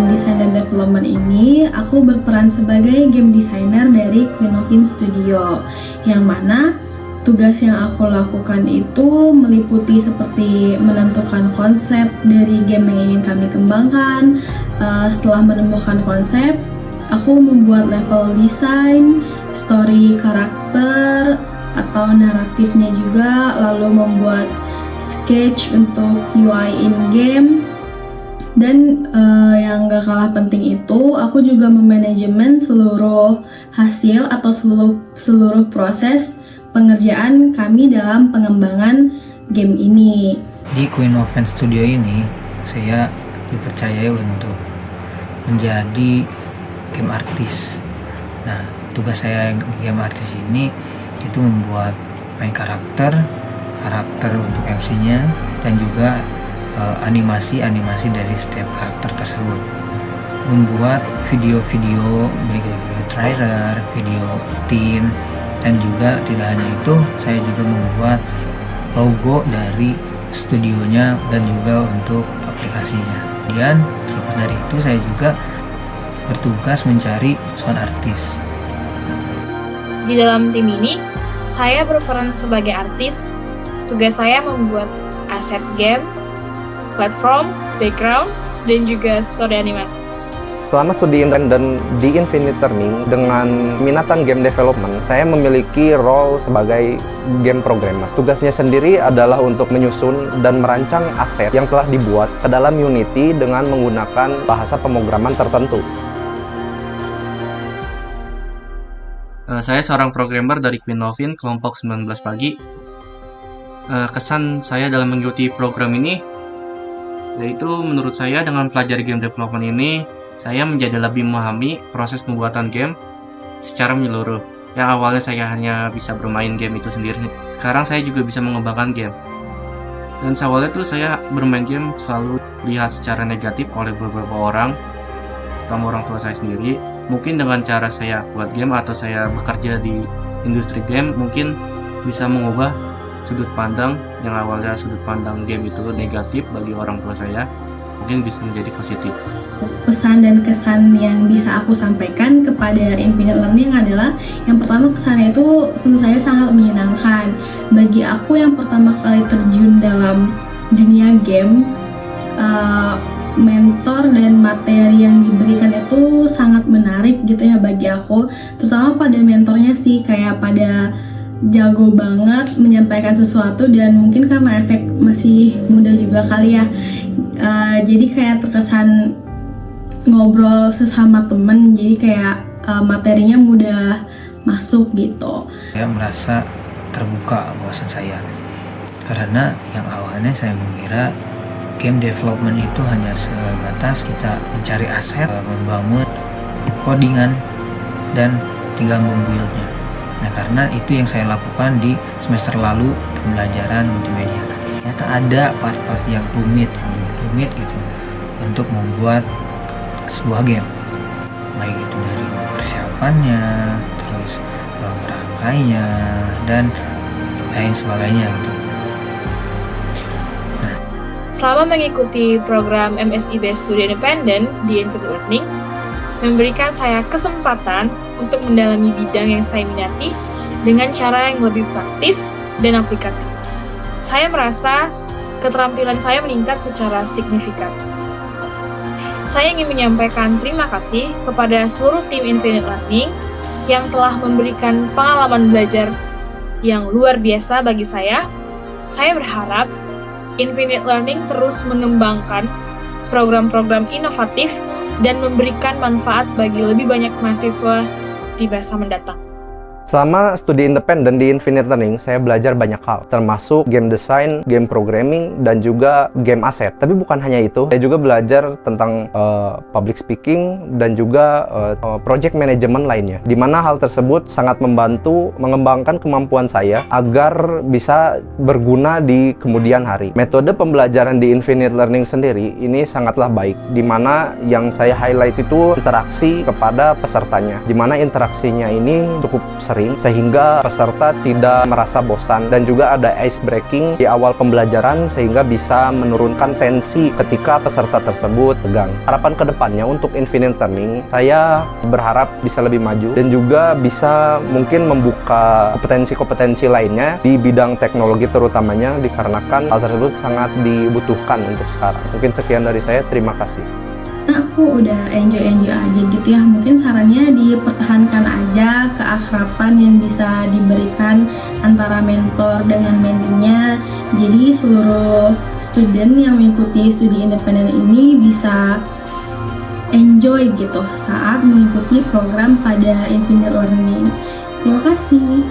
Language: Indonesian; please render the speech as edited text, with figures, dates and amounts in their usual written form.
Design dan Development ini, aku berperan sebagai game designer dari Queen of Inn Studio, yang mana tugas yang aku lakukan itu meliputi seperti menentukan konsep dari game yang ingin kami kembangkan. Setelah menemukan konsep, aku membuat level design, story karakter atau naratifnya juga, lalu membuat sketch untuk UI in-game. Dan yang gak kalah penting itu, aku juga memanajemen seluruh hasil atau seluruh proses pengerjaan kami dalam pengembangan game ini. Di Queen of Inn Studio ini, saya dipercayai untuk menjadi game artist. Nah, tugas saya di game artist ini itu membuat main karakter untuk MC-nya, dan juga animasi dari setiap karakter tersebut. Membuat video-video, baik video trailer, video tim, dan juga tidak hanya itu, saya juga membuat logo dari studionya dan juga untuk aplikasinya. Kemudian terlepas dari itu, saya juga bertugas mencari sound artist. Di dalam tim ini, saya berperan sebagai artis. Tugas saya membuat aset game, platform, background, dan juga story animasi. Selama studi dan di Infinite Learning dengan minatan game development, saya memiliki role sebagai game programmer. Tugasnya sendiri adalah untuk menyusun dan merancang aset yang telah dibuat ke dalam Unity dengan menggunakan bahasa pemrograman tertentu. Saya seorang programmer dari Queen of Inn, kelompok 19 pagi. Kesan saya dalam mengikuti program ini, yaitu menurut saya dengan pelajari game development ini, saya menjadi lebih memahami proses pembuatan game secara menyeluruh. Yang awalnya saya hanya bisa bermain game itu sendiri, sekarang saya juga bisa mengembangkan game. Dan awalnya tuh saya bermain game selalu lihat secara negatif oleh beberapa orang, terutama orang tua saya sendiri. Mungkin dengan cara saya buat game atau saya bekerja di industri game, mungkin bisa mengubah sudut pandang yang awalnya sudut pandang game itu negatif bagi orang tua saya, mungkin bisa menjadi positif. Pesan dan kesan yang bisa aku sampaikan kepada Infinite Learning adalah, yang pertama, kesannya itu tentu saja sangat menyenangkan. Bagi aku yang pertama kali terjun dalam dunia game, mentor dan materi yang diberikan itu sangat menarik gitu ya bagi aku, terutama pada mentornya sih, kayak pada jago banget menyampaikan sesuatu, dan mungkin karena efek masih muda juga kali ya, jadi kayak terkesan ngobrol sesama temen, jadi kayak materinya mudah masuk gitu. Saya merasa terbuka wawasan saya, karena yang awalnya saya mengira game development itu hanya sebatas kita mencari aset, membangun codingan, dan tinggal membuildnya. Nah, karena itu yang saya lakukan di semester lalu pembelajaran multimedia. Ternyata ada part-part yang rumit gitu untuk membuat sebuah game. Baik itu dari persiapannya, terus merangkainya, dan lain sebagainya gitu. Selama mengikuti program MSIB Studi Independent di Infinite Learning, memberikan saya kesempatan untuk mendalami bidang yang saya minati dengan cara yang lebih praktis dan aplikatif. Saya merasa keterampilan saya meningkat secara signifikan. Saya ingin menyampaikan terima kasih kepada seluruh tim Infinite Learning yang telah memberikan pengalaman belajar yang luar biasa bagi saya. Saya berharap Infinite Learning terus mengembangkan program-program inovatif dan memberikan manfaat bagi lebih banyak mahasiswa di masa mendatang. Selama studi independen di Infinite Learning, saya belajar banyak hal, termasuk game design, game programming, dan juga game asset. Tapi bukan hanya itu, saya juga belajar tentang public speaking dan juga project management lainnya, di mana hal tersebut sangat membantu mengembangkan kemampuan saya agar bisa berguna di kemudian hari. Metode pembelajaran di Infinite Learning sendiri ini sangatlah baik, di mana yang saya highlight itu interaksi kepada pesertanya, di mana interaksinya ini cukup sering sering sehingga peserta tidak merasa bosan, dan juga ada ice breaking di awal pembelajaran sehingga bisa menurunkan tensi ketika peserta tersebut tegang. Harapan kedepannya untuk Infinite Learning, saya berharap bisa lebih maju dan juga bisa mungkin membuka kompetensi-kompetensi lainnya di bidang teknologi terutamanya, dikarenakan hal tersebut sangat dibutuhkan untuk sekarang. Mungkin sekian dari saya, terima kasih. Nah, aku udah enjoy aja gitu ya. Mungkin sarannya dipertahankan aja keakraban yang bisa diberikan antara mentor dengan mendinya. Jadi seluruh student yang mengikuti studi independen ini bisa enjoy gitu saat mengikuti program pada Infinite Learning. Terima kasih.